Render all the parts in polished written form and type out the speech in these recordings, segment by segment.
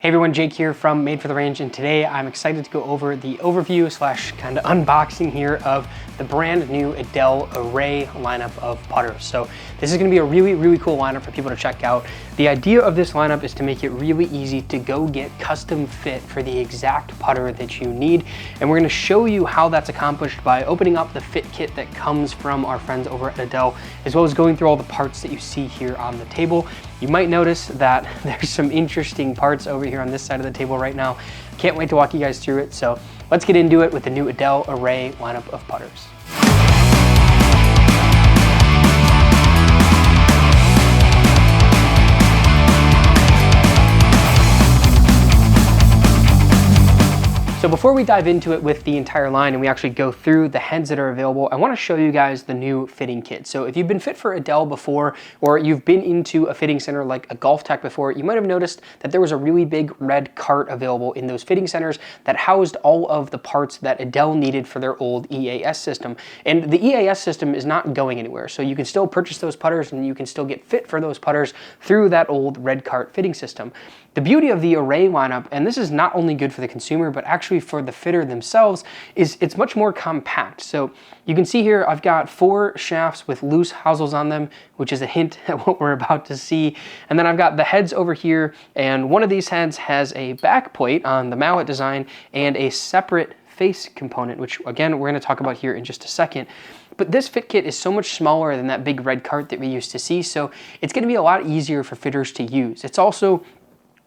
Hey everyone, Jake here from Made for the Range, and today I'm excited to go over the overview slash kind of unboxing here of the brand new Edel Array lineup of putters. So this is going to be a really cool lineup for people to check out. The idea of this lineup is to make it really easy to go get custom fit for the exact putter that you need, and we're going to show you how that's accomplished by opening up the fit kit that comes from our friends over at Adele, as well as going through all the parts that you see here on the table. You might notice that there's some interesting parts over here on this side of the table right now. Can't wait to walk you guys through it. So let's get into it with the new Edel Array lineup of putters. So before we dive into it with the entire line and we actually go through the heads that are available, I want to show you guys the new fitting kit. So if you've been fit for Adele before, or you've been into a fitting center like a GolfTec before, you might have noticed that there was a really big red cart available in those fitting centers that housed all of the parts that Adele needed for their old EAS system. And the EAS system is not going anywhere. So you can still purchase those putters and you can still get fit for those putters through that old red cart fitting system. The beauty of the Array lineup, and this is not only good for the consumer, but actually for the fitter themselves, is it's much more compact. So you can see here, I've got 4 shafts with loose hosels on them, which is a hint at what we're about to see. And then I've got the heads over here, and one of these heads has a back plate on the mallet design and a separate face component, which again, we're gonna talk about here in just a second. But this fit kit is so much smaller than that big red cart that we used to see, so it's gonna be a lot easier for fitters to use. It's also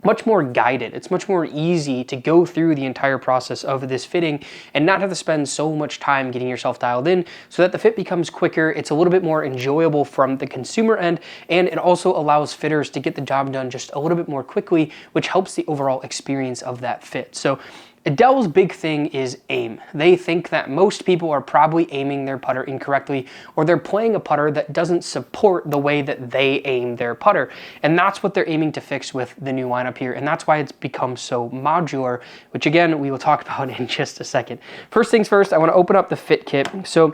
much more guided. It's much more easy to go through the entire process of this fitting and not have to spend so much time getting yourself dialed in, so that the fit becomes quicker. It's a little bit more enjoyable from the consumer end, and it also allows fitters to get the job done just a little bit more quickly, which helps the overall experience of that fit. So Adele's big thing is aim. They think that most people are probably aiming their putter incorrectly, or they're playing a putter that doesn't support the way that they aim their putter. And that's what they're aiming to fix with the new lineup here. And that's why it's become so modular, which again, we will talk about in just a second. First things first, I want to open up the fit kit. So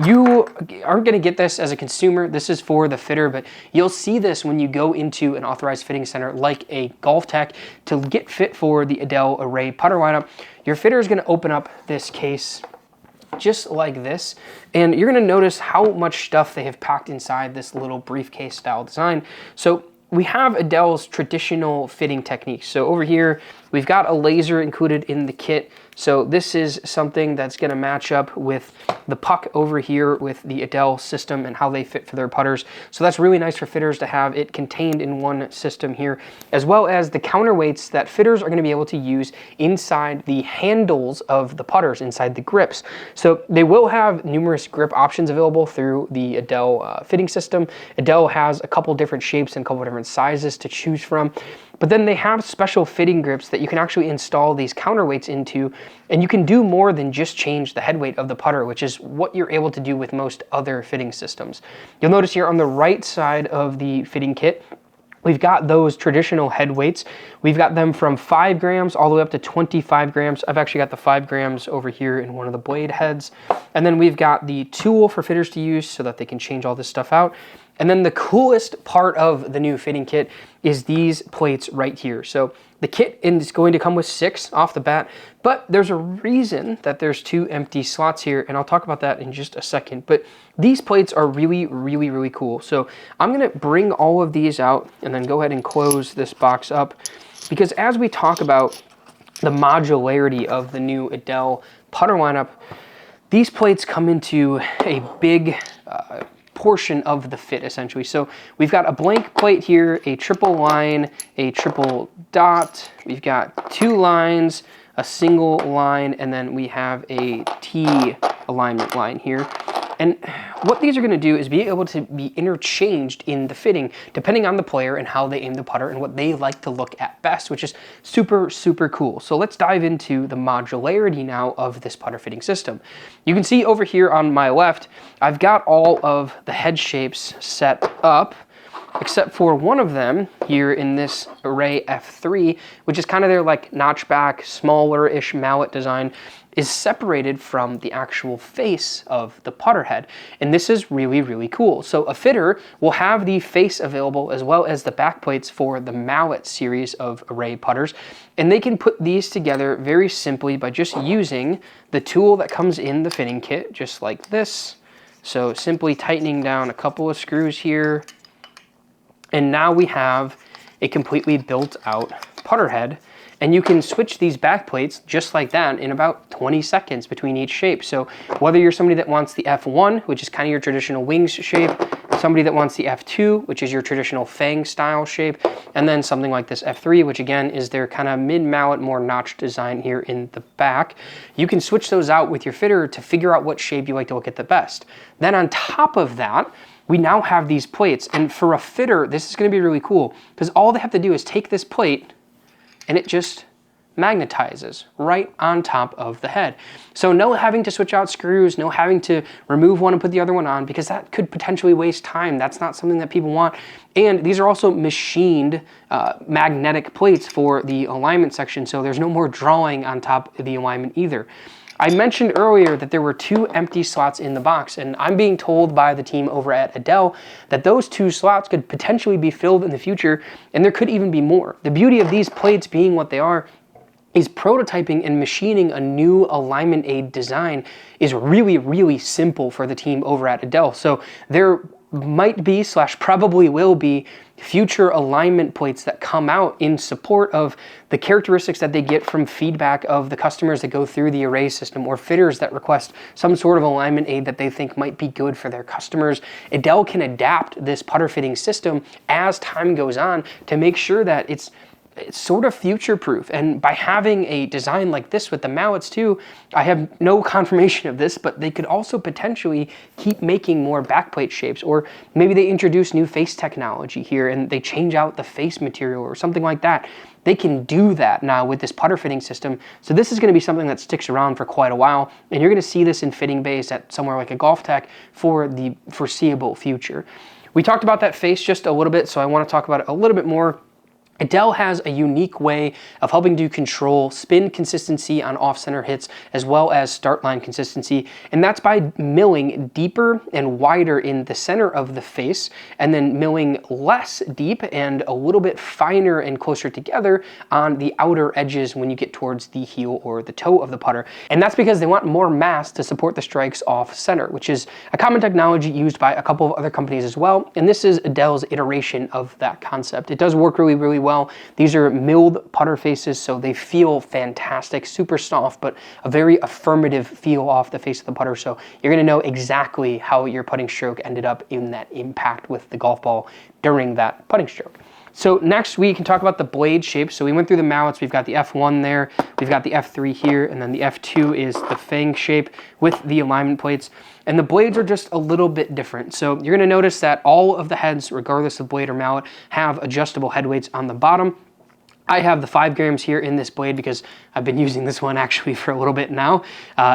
you aren't going to get this as a consumer. This is for the fitter, but you'll see this when you go into an authorized fitting center like a GolfTec to get fit for the Edel Array Putter Lineup. Your fitter is going to open up this case just like this, and you're going to notice how much stuff they have packed inside this little briefcase style design. So we have Adele's traditional fitting techniques. So over here, we've got a laser included in the kit. So this is something that's gonna match up with the puck over here with the Adele system and how they fit for their putters. So that's really nice for fitters to have it contained in one system here, as well as the counterweights that fitters are gonna be able to use inside the handles of the putters, inside the grips. So they will have numerous grip options available through the Adele fitting system. Adele has a couple different shapes and a couple different sizes to choose from. But then they have special fitting grips that you can actually install these counterweights into, and you can do more than just change the head weight of the putter, which is what you're able to do with most other fitting systems. You'll notice here on the right side of the fitting kit, we've got those traditional head weights. We've got them from 5 grams all the way up to 25 grams. I've actually got the 5 grams over here in one of the blade heads. And then we've got the tool for fitters to use so that they can change all this stuff out. And then the coolest part of the new fitting kit is these plates right here. So the kit is going to come with 6 off the bat, but there's a reason that there's 2 empty slots here, and I'll talk about that in just a second. But these plates are really cool. So I'm gonna bring all of these out and then go ahead and close this box up, because as we talk about the modularity of the new Edel putter lineup, these plates come into a big portion of the fit essentially. So we've got a blank plate here, a triple line, a triple dot, we've got 2 lines, a single line, and then we have a T alignment line here. And what these are going to do is be able to be interchanged in the fitting depending on the player and how they aim the putter and what they like to look at best, which is super cool. So let's dive into the modularity now of this putter fitting system. You can see over here on my left, I've got all of the head shapes set up. except for one of them here in this Array F3, which is kind of their like notchback, smaller-ish mallet design, is separated from the actual face of the putter head. And this is really, really cool. So a fitter will have the face available as well as the back plates for the mallet series of Array putters. And they can put these together very simply by just using the tool that comes in the fitting kit, just like this. So simply tightening down a couple of screws here. And now we have a completely built out putter head. And you can switch these back plates just like that in about 20 seconds between each shape. So whether you're somebody that wants the F1, which is kind of your traditional wings shape, somebody that wants the F2, which is your traditional fang style shape, and then something like this F3, which again is their kind of mid-mallet, more notched design here in the back, you can switch those out with your fitter to figure out what shape you like to look at the best. Then on top of that, we now have these plates. And for a fitter, this is going to be really cool because all they have to do is take this plate and it just magnetizes right on top of the head. So no having to switch out screws, no having to remove one and put the other one on, because that could potentially waste time. That's not something that people want. And these are also machined magnetic plates for the alignment section, so there's no more drawing on top of the alignment either. I mentioned earlier that there were 2 empty slots in the box, and I'm being told by the team over at Adele that those 2 slots could potentially be filled in the future, and there could even be more. The beauty of these plates being what they are is prototyping and machining a new alignment aid design is really, really simple for the team over at Adele. So there might be / probably will be future alignment plates that come out in support of the characteristics that they get from feedback of the customers that go through the Array system, or fitters that request some sort of alignment aid that they think might be good for their customers. Adele can adapt this putter fitting system as time goes on to make sure that it's sort of future-proof. And by having a design like this with the mallets too, I have no confirmation of this, but they could also potentially keep making more backplate shapes, or maybe they introduce new face technology here and they change out the face material or something like that. They can do that now with this putter fitting system. So this is going to be something that sticks around for quite a while, and you're going to see this in fitting bays at somewhere like a GolfTec for the foreseeable future. We talked about that face just a little bit, so I want to talk about it a little bit more. Adele has a unique way of helping to control spin consistency on off-center hits as well as start line consistency, and that's by milling deeper and wider in the center of the face and then milling less deep and a little bit finer and closer together on the outer edges when you get towards the heel or the toe of the putter. And that's because they want more mass to support the strikes off-center, which is a common technology used by a couple of other companies as well, and this is Adele's iteration of that concept. It does work really, really well. These are milled putter faces, so they feel fantastic, super soft, but a very affirmative feel off the face of the putter. So you're going to know exactly how your putting stroke ended up in that impact with the golf ball during that putting stroke. So next we can talk about the blade shape. So we went through the mallets. We've got the F1 there, we've got the F3 here, and then the F2 is the fang shape with the alignment plates. And the blades are just a little bit different. So you're going to notice that all of the heads, regardless of blade or mallet, have adjustable head weights on the bottom. I have the 5 grams here in this blade because I've been using this one actually for a little bit now.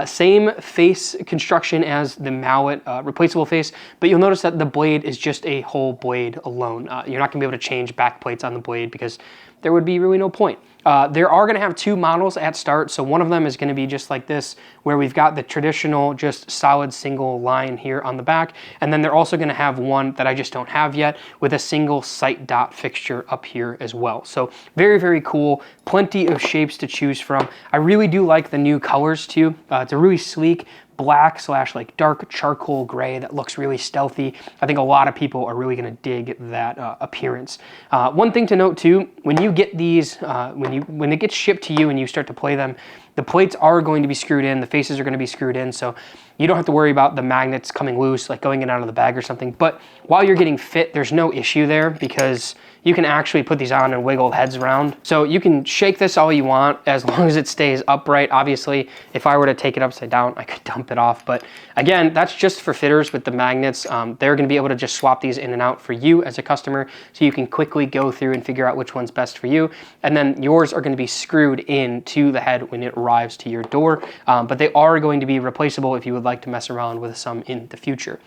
Same face construction as the mallet replaceable face, but you'll notice that the blade is just a whole blade alone. You're not going to be able to change back plates on the blade because there would be really no point. There are going to have 2 models at start, so one of them is going to be just like this, where we've got the traditional just solid single line here on the back, and then they're also going to have one that I just don't have yet with a single sight dot fixture up here as well. So very, very cool. Plenty of shapes to choose from. I really do like the new colors too. It's a really sleek black / like dark charcoal gray that looks really stealthy. I think a lot of people are really going to dig that appearance. One thing to note too, when you get these, when it gets shipped to you and you start to play them, the plates are going to be screwed in, the faces are going to be screwed in, so you don't have to worry about the magnets coming loose, like going in and out of the bag or something. But while you're getting fit, there's no issue there because you can actually put these on and wiggle heads around. So you can shake this all you want as long as it stays upright. Obviously, if I were to take it upside down, I could dump it off. But again, that's just for fitters with the magnets. They're gonna be able to just swap these in and out for you as a customer, so you can quickly go through and figure out which one's best for you. And then yours are gonna be screwed into the head when it arrives to your door. But they are going to be replaceable if you would like to mess around with some in the future.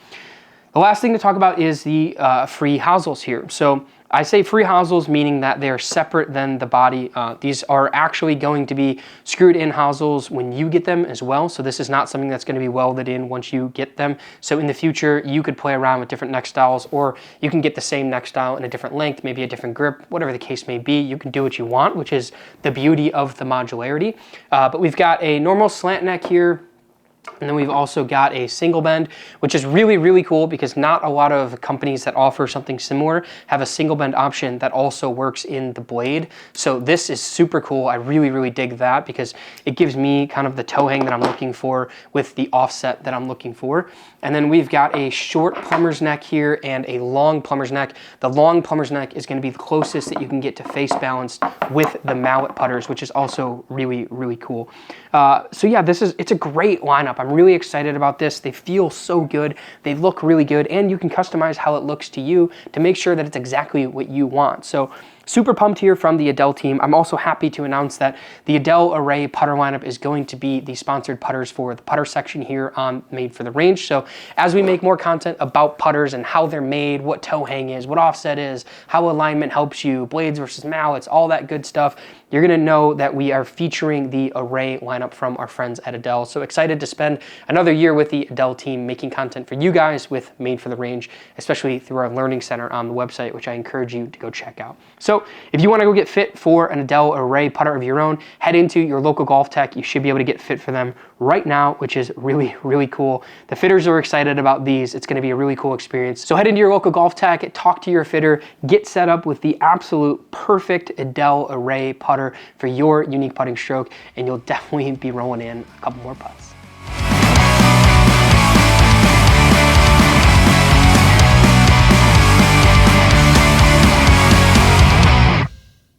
The last thing to talk about is the free hosels here. So I say free hosels, meaning that they're separate than the body. These are actually going to be screwed in hosels when you get them as well. So this is not something that's going to be welded in once you get them. So in the future, you could play around with different neck styles, or you can get the same neck style in a different length, maybe a different grip, whatever the case may be. You can do what you want, which is the beauty of the modularity. But we've got a normal slant neck here. And then we've also got a single bend, which is really, really cool because not a lot of companies that offer something similar have a single bend option that also works in the blade. So this is super cool. I really, really dig that because it gives me kind of the toe hang that I'm looking for with the offset that I'm looking for. And then we've got a short plumber's neck here and a long plumber's neck. The long plumber's neck is going to be the closest that you can get to face balanced with the mallet putters, which is also really, really cool. So yeah, it's a great lineup. I'm really excited about this. They feel so good. They look really good, and you can customize how it looks to you to make sure that it's exactly what you want. So super pumped here from the Adele team. I'm also happy to announce that the Edel Array Putter Lineup is going to be the sponsored putters for the putter section here on Made for the Range. So as we make more content about putters and how they're made, what toe hang is, what offset is, how alignment helps you, blades versus mallets, all that good stuff, you're gonna know that we are featuring the Array lineup from our friends at Adele. So excited to spend another year with the Adele team making content for you guys with Made for the Range, especially through our learning center on the website, which I encourage you to go check out. So if you wanna go get fit for an Edel Array putter of your own, head into your local GolfTec. You should be able to get fit for them right now, which is really, really cool. The fitters are excited about these. It's gonna be a really cool experience. So head into your local GolfTec, talk to your fitter, get set up with the absolute perfect Edel Array putter for your unique putting stroke, and you'll definitely be rolling in a couple more putts.